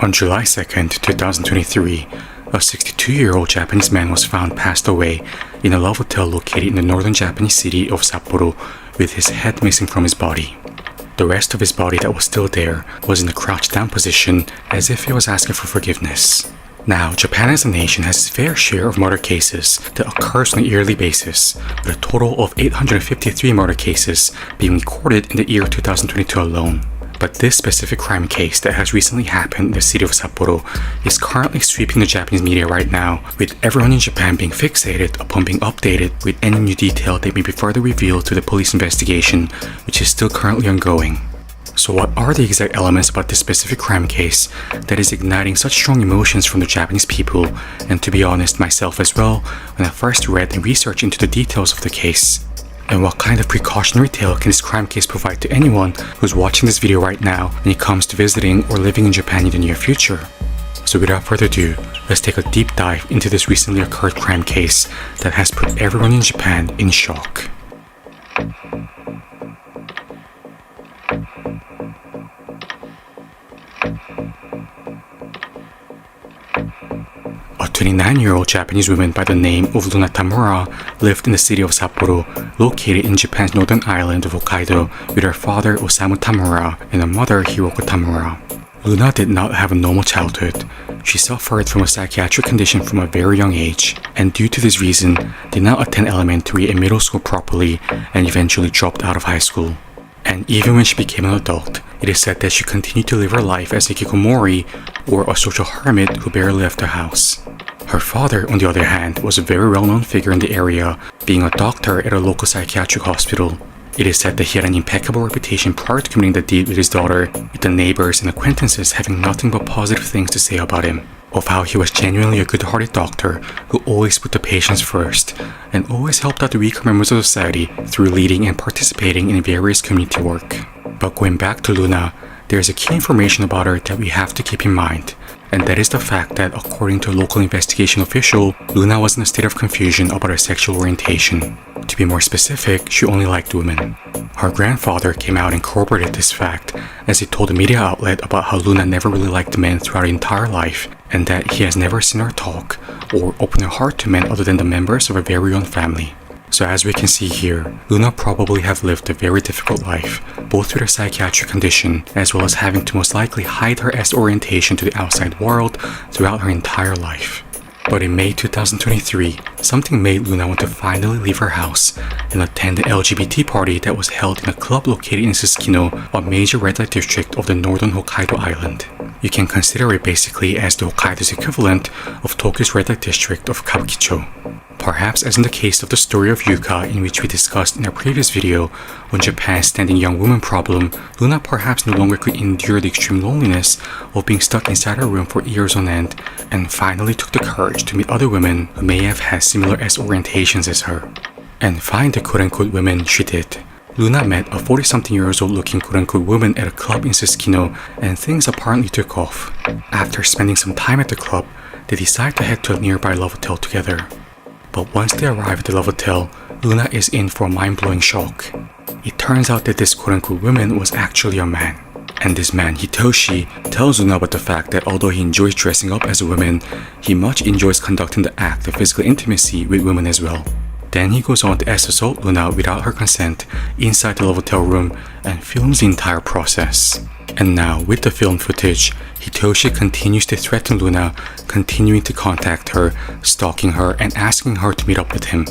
On July 2nd, 2023, a 62-year-old Japanese man was found passed away in a love hotel located in the northern Japanese city of Sapporo with his head missing from his body. The rest of his body that was still there was in a crouched down position as if he was asking for forgiveness. Now, Japan as a nation has its fair share of murder cases that occurs on a yearly basis, with a total of 853 murder cases being recorded in the year 2022 alone. But this specific crime case that has recently happened in the city of Sapporo is currently sweeping the Japanese media right now, with everyone in Japan being fixated upon being updated with any new detail that may be further revealed to the police investigation, which is still currently ongoing. So what are the exact elements about this specific crime case that is igniting such strong emotions from the Japanese people, and to be honest, myself as well, when I first read and researched into the details of the case? And what kind of precautionary tale can this crime case provide to anyone who's watching this video right now when it comes to visiting or living in Japan in the near future? So without further ado, let's take a deep dive into this recently occurred crime case that has put everyone in Japan in shock. A 29-year-old Japanese woman by the name of Luna Tamura lived in the city of Sapporo, located in Japan's northern island of Hokkaido, with her father Osamu Tamura and her mother Hiroko Tamura. Luna did not have a normal childhood. She suffered from a psychiatric condition from a very young age, and due to this reason, did not attend elementary and middle school properly and eventually dropped out of high school. And even when she became an adult, it is said that she continued to live her life as a hikikomori, or a social hermit who barely left the house. Her father, on the other hand, was a very well-known figure in the area, being a doctor at a local psychiatric hospital. It is said that he had an impeccable reputation prior to committing the deed with his daughter, with the neighbors and acquaintances having nothing but positive things to say about him, of how he was genuinely a good-hearted doctor who always put the patients first, and always helped out the weaker members of society through leading and participating in various community work. But going back to Luna, there is a key information about her that we have to keep in mind, and that is the fact that according to a local investigation official, Luna was in a state of confusion about her sexual orientation. To be more specific, she only liked women. Her grandfather came out and corroborated this fact as he told a media outlet about how Luna never really liked men throughout her entire life, and that he has never seen her talk or open her heart to men other than the members of her very own family. So as we can see here, Luna probably have lived a very difficult life, both with her psychiatric condition as well as having to most likely hide her orientation to the outside world throughout her entire life. But in May 2023, something made Luna want to finally leave her house and attend the LGBT party that was held in a club located in Susukino, a major red light district of the northern Hokkaido island. You can consider it basically as the Hokkaido's equivalent of Tokyo's red light district of Kabukicho. Perhaps as in the case of the story of Yuka, in which we discussed in our previous video on Japan's standing young woman problem, Luna perhaps no longer could endure the extreme loneliness of being stuck inside her room for years on end, and finally took the courage to meet other women who may have had similar orientations as her. And find the quote-unquote women she did. Luna met a 40-something-years-old looking quote-unquote woman at a club in Susukino, and things apparently took off. After spending some time at the club, they decided to head to a nearby love hotel together. But once they arrive at the love hotel, Luna is in for a mind-blowing shock. It turns out that this quote-unquote woman was actually a man. And this man, Hitoshi, tells Luna about the fact that although he enjoys dressing up as a woman, he much enjoys conducting the act of physical intimacy with women as well. Then he goes on to assault Luna without her consent inside the love hotel room and films the entire process. And now, with the film footage, Hitoshi continues to threaten Luna, continuing to contact her, stalking her, and asking her to meet up with him.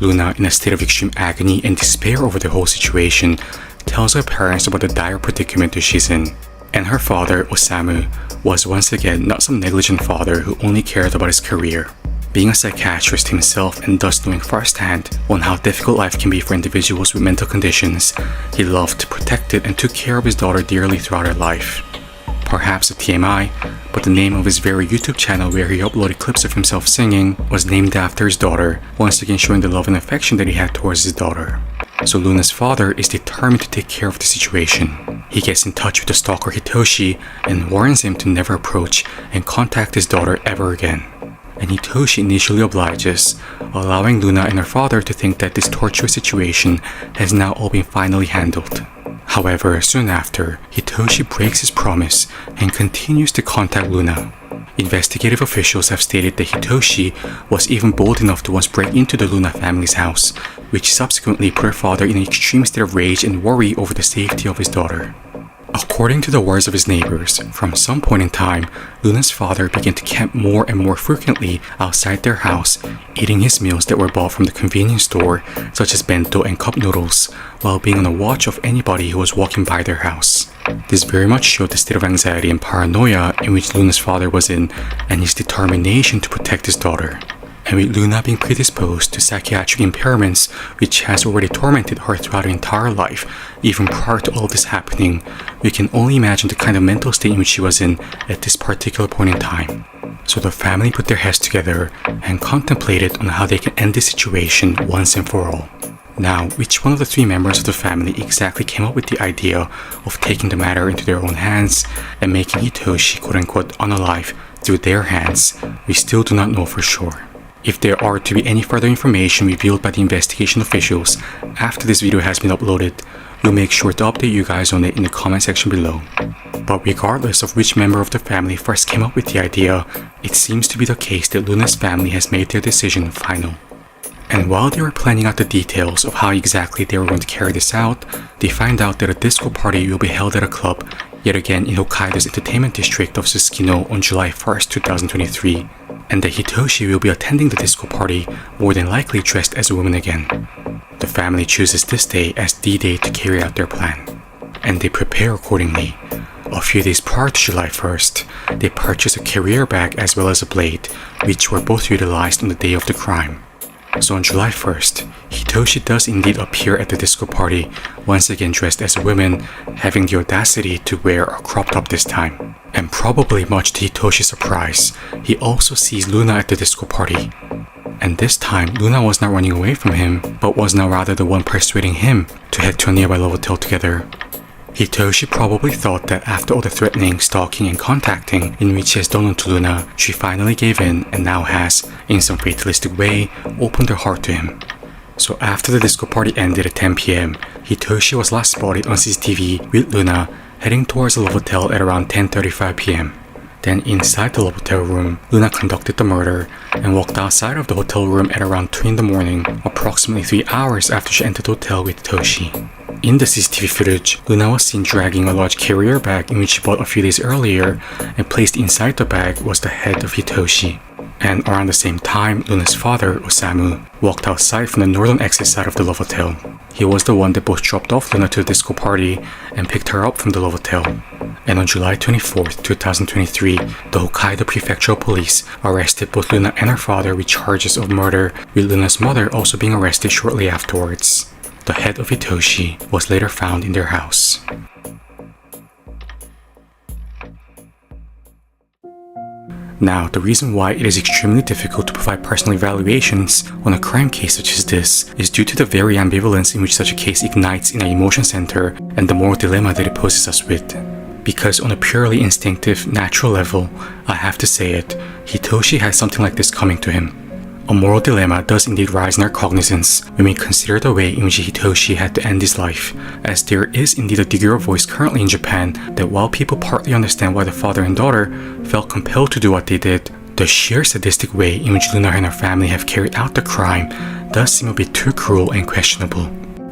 Luna, in a state of extreme agony and despair over the whole situation, tells her parents about the dire predicament that she's in. And her father, Osamu, was once again not some negligent father who only cared about his career. Being a psychiatrist himself and thus knowing firsthand on how difficult life can be for individuals with mental conditions, he loved, protected, and took care of his daughter dearly throughout her life. Perhaps a TMI, but the name of his very YouTube channel where he uploaded clips of himself singing was named after his daughter, once again showing the love and affection that he had towards his daughter. So Luna's father is determined to take care of the situation. He gets in touch with the stalker Hitoshi and warns him to never approach and contact his daughter ever again. And Hitoshi initially obliges, allowing Luna and her father to think that this torturous situation has now all been finally handled. However, soon after, Hitoshi breaks his promise and continues to contact Luna. Investigative officials have stated that Hitoshi was even bold enough to once break into the Luna family's house, which subsequently put her father in an extreme state of rage and worry over the safety of his daughter. According to the words of his neighbors, from some point in time, Luna's father began to camp more and more frequently outside their house, eating his meals that were bought from the convenience store, such as bento and cup noodles, while being on the watch of anybody who was walking by their house. This very much showed the state of anxiety and paranoia in which Luna's father was in, and his determination to protect his daughter. And with Luna being predisposed to psychiatric impairments, which has already tormented her throughout her entire life, even prior to all this happening, we can only imagine the kind of mental state in which she was in at this particular point in time. So the family put their heads together and contemplated on how they can end this situation once and for all. Now, which one of the three members of the family exactly came up with the idea of taking the matter into their own hands and making Hitoshi quote-unquote unalive through their hands, we still do not know for sure. If there are to be any further information revealed by the investigation officials after this video has been uploaded, we'll make sure to update you guys on it in the comment section below. But regardless of which member of the family first came up with the idea, it seems to be the case that Luna's family has made their decision final. And while they were planning out the details of how exactly they were going to carry this out, they find out that a disco party will be held at a club, yet again in Hokkaido's entertainment district of Susukino on July 1st, 2023, and that Hitoshi will be attending the disco party, more than likely dressed as a woman again. The family chooses this day as the day to carry out their plan, and they prepare accordingly. A few days prior to July 1st, they purchase a carrier bag as well as a blade, which were both utilized on the day of the crime. So on July 1st, Hitoshi does indeed appear at the disco party, once again dressed as a woman, having the audacity to wear a crop top this time. And probably much to Hitoshi's surprise, he also sees Luna at the disco party. And this time, Luna was not running away from him, but was now rather the one persuading him to head to a nearby hotel together. Hitoshi probably thought that after all the threatening, stalking, and contacting in which he has done to Luna, she finally gave in and now has, in some fatalistic way, opened her heart to him. So after the disco party ended at 10 PM, Hitoshi was last spotted on CCTV with Luna heading towards the hotel at around 10:35 PM. Then inside the hotel room, Luna conducted the murder and walked outside of the hotel room at around 2 in the morning, approximately 3 hours after she entered the hotel with Hitoshi. In the CCTV footage, Luna was seen dragging a large carrier bag in which she bought a few days earlier, and placed inside the bag was the head of Hitoshi. And around the same time, Luna's father, Osamu, walked outside from the northern exit side of the Love Hotel. He was the one that both dropped off Luna to the disco party and picked her up from the Love Hotel. And on July 24th, 2023, the Hokkaido Prefectural Police arrested both Luna and her father with charges of murder, with Luna's mother also being arrested shortly afterwards. The head of Hitoshi was later found in their house. Now, the reason why it is extremely difficult to provide personal evaluations on a crime case such as this is due to the very ambivalence in which such a case ignites in our emotion center and the moral dilemma that it poses us with. Because on a purely instinctive, natural level, I have to say it, Hitoshi had something like this coming to him. A moral dilemma does indeed rise in our cognizance when we consider the way in which Hitoshi had to end his life, as there is indeed a degree of voice currently in Japan that while people partly understand why the father and daughter felt compelled to do what they did, the sheer sadistic way in which Luna and her family have carried out the crime does seem a bit too cruel and questionable.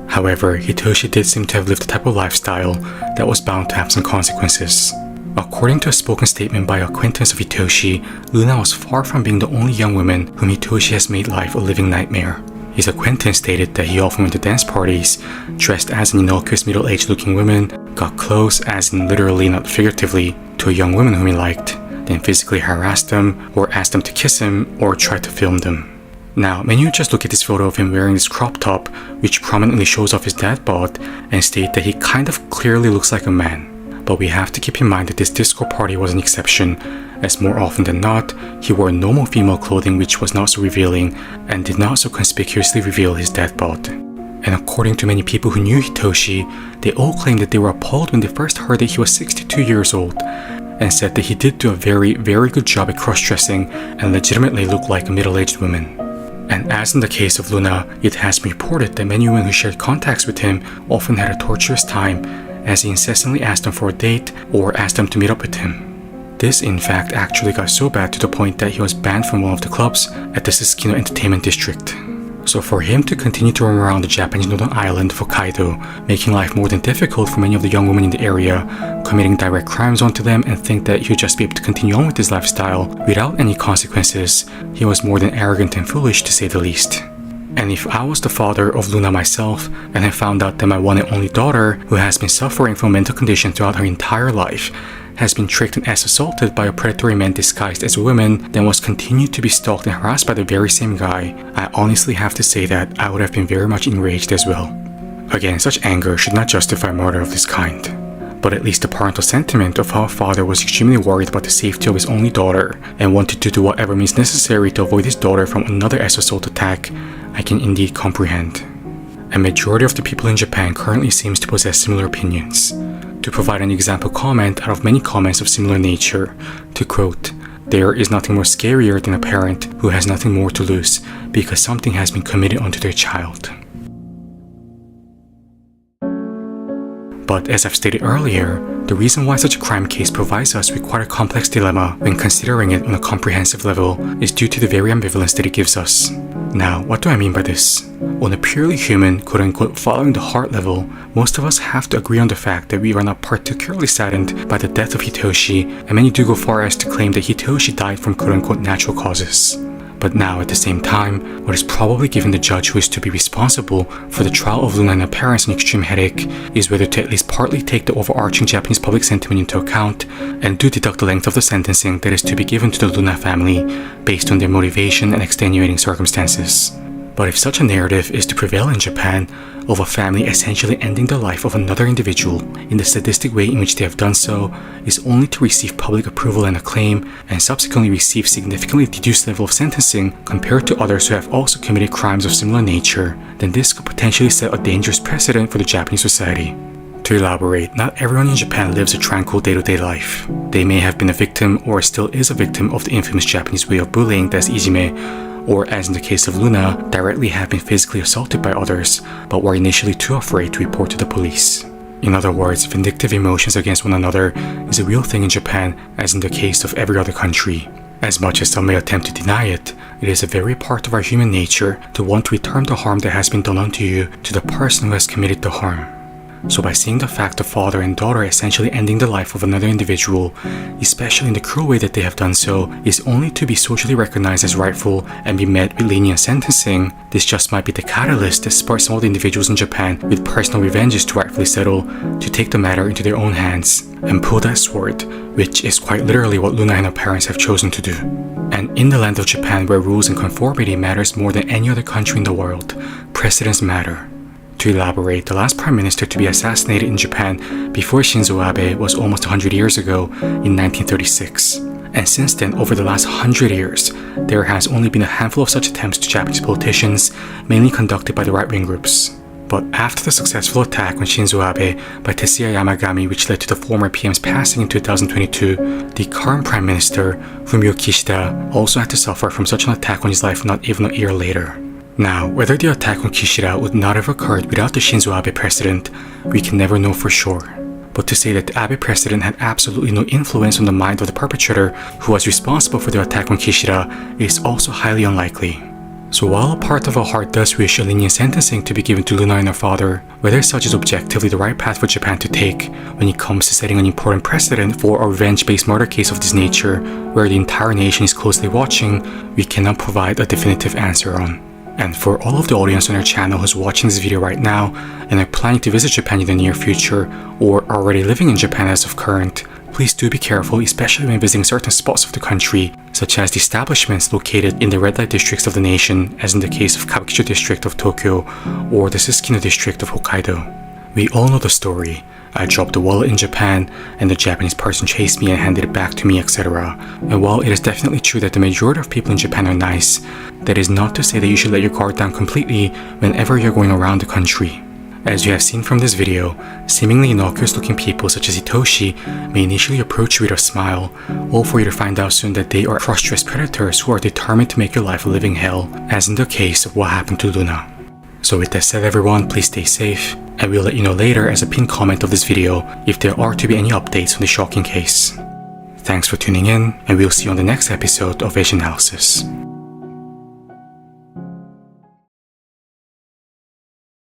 However, Hitoshi did seem to have lived a type of lifestyle that was bound to have some consequences. According to a spoken statement by an acquaintance of Hitoshi, Luna was far from being the only young woman whom Hitoshi has made life a living nightmare. His acquaintance stated that he often went to dance parties, dressed as an innocuous middle-aged looking woman, got close, as in literally not figuratively, to a young woman whom he liked, then physically harassed them, or asked them to kiss him, or tried to film them. Now, when you just look at this photo of him wearing this crop top, which prominently shows off his dad bod, and state that he kind of clearly looks like a man. But we have to keep in mind that this disco party was an exception, as more often than not, he wore normal female clothing which was not so revealing and did not so conspicuously reveal his dad bod. And according to many people who knew Hitoshi, they all claimed that they were appalled when they first heard that he was 62 years old, and said that he did do a very, very good job at cross-dressing and legitimately looked like a middle-aged woman. And as in the case of Luna, it has been reported that many women who shared contacts with him often had a torturous time, as he incessantly asked them for a date or asked them to meet up with him. This in fact actually got so bad to the point that he was banned from one of the clubs at the Susukino Entertainment District. So for him to continue to roam around the Japanese northern island of Hokkaido, making life more than difficult for many of the young women in the area, committing direct crimes onto them and think that he would just be able to continue on with his lifestyle without any consequences, he was more than arrogant and foolish to say the least. And if I was the father of Luna myself and I found out that my one and only daughter, who has been suffering from a mental condition throughout her entire life, has been tricked and assaulted by a predatory man disguised as a woman, then was continued to be stalked and harassed by the very same guy, I honestly have to say that I would have been very much enraged as well. Again, such anger should not justify murder of this kind. But at least the parental sentiment of how a father was extremely worried about the safety of his only daughter and wanted to do whatever means necessary to avoid his daughter from another assault attack, I can indeed comprehend. A majority of the people in Japan currently seems to possess similar opinions. To provide an example comment out of many comments of similar nature, to quote, "There is nothing more scarier than a parent who has nothing more to lose because something has been committed onto their child." But as I've stated earlier, the reason why such a crime case provides us with quite a complex dilemma when considering it on a comprehensive level is due to the very ambivalence that it gives us. Now, what do I mean by this? On a purely human, quote-unquote, following the heart level, most of us have to agree on the fact that we are not particularly saddened by the death of Hitoshi, and many do go far as to claim that Hitoshi died from quote-unquote natural causes. But now, at the same time, what is probably given the judge who is to be responsible for the trial of Luna and her parents an extreme headache is whether to at least partly take the overarching Japanese public sentiment into account and do deduct the length of the sentencing that is to be given to the Luna family based on their motivation and extenuating circumstances. But if such a narrative is to prevail in Japan, of a family essentially ending the life of another individual in the sadistic way in which they have done so is only to receive public approval and acclaim and subsequently receive significantly reduced level of sentencing compared to others who have also committed crimes of similar nature, then this could potentially set a dangerous precedent for the Japanese society. To elaborate, not everyone in Japan lives a tranquil day-to-day life. They may have been a victim or still is a victim of the infamous Japanese way of bullying, that's ijime, or as in the case of Luna, directly have been physically assaulted by others, but were initially too afraid to report to the police. In other words, vindictive emotions against one another is a real thing in Japan, as in the case of every other country. As much as some may attempt to deny it, it is a very part of our human nature to want to return the harm that has been done unto you to the person who has committed the harm. So by seeing the fact of father and daughter essentially ending the life of another individual, especially in the cruel way that they have done so, is only to be socially recognized as rightful and be met with lenient sentencing, this just might be the catalyst that sparks some of the individuals in Japan with personal revenges to rightfully settle, to take the matter into their own hands and pull that sword, which is quite literally what Luna and her parents have chosen to do. And in the land of Japan, where rules and conformity matters more than any other country in the world, precedents matter. To elaborate, the last prime minister to be assassinated in Japan before Shinzo Abe was almost 100 years ago in 1936. And since then, over the last 100 years, there has only been a handful of such attempts to Japanese politicians, mainly conducted by the right-wing groups. But after the successful attack on Shinzo Abe by Tetsuya Yamagami, which led to the former PM's passing in 2022, the current prime minister, Fumio Kishida, also had to suffer from such an attack on his life not even a year later. Now, whether the attack on Kishida would not have occurred without the Shinzo Abe precedent, we can never know for sure. But to say that the Abe precedent had absolutely no influence on the mind of the perpetrator who was responsible for the attack on Kishida is also highly unlikely. So while a part of our heart does wish a lenient sentencing to be given to Luna and her father, whether such is objectively the right path for Japan to take when it comes to setting an important precedent for a revenge-based murder case of this nature, where the entire nation is closely watching, we cannot provide a definitive answer on. And for all of the audience on our channel who's watching this video right now and are planning to visit Japan in the near future or are already living in Japan as of current, please do be careful, especially when visiting certain spots of the country, such as the establishments located in the red light districts of the nation, as in the case of Kabukicho district of Tokyo or the Susukino district of Hokkaido. We all know the story. I dropped the wallet in Japan and the Japanese person chased me and handed it back to me, etc. And while it is definitely true that the majority of people in Japan are nice, that is not to say that you should let your guard down completely whenever you're going around the country. As you have seen from this video, seemingly innocuous looking people such as Hitoshi may initially approach you with a smile, all for you to find out soon that they are cross-dressed predators who are determined to make your life a living hell, as in the case of what happened to Luna. So with that said everyone, please stay safe, and we'll let you know later as a pinned comment of this video if there are to be any updates on the shocking case. Thanks for tuning in, and we'll see you on the next episode of Age Analysis.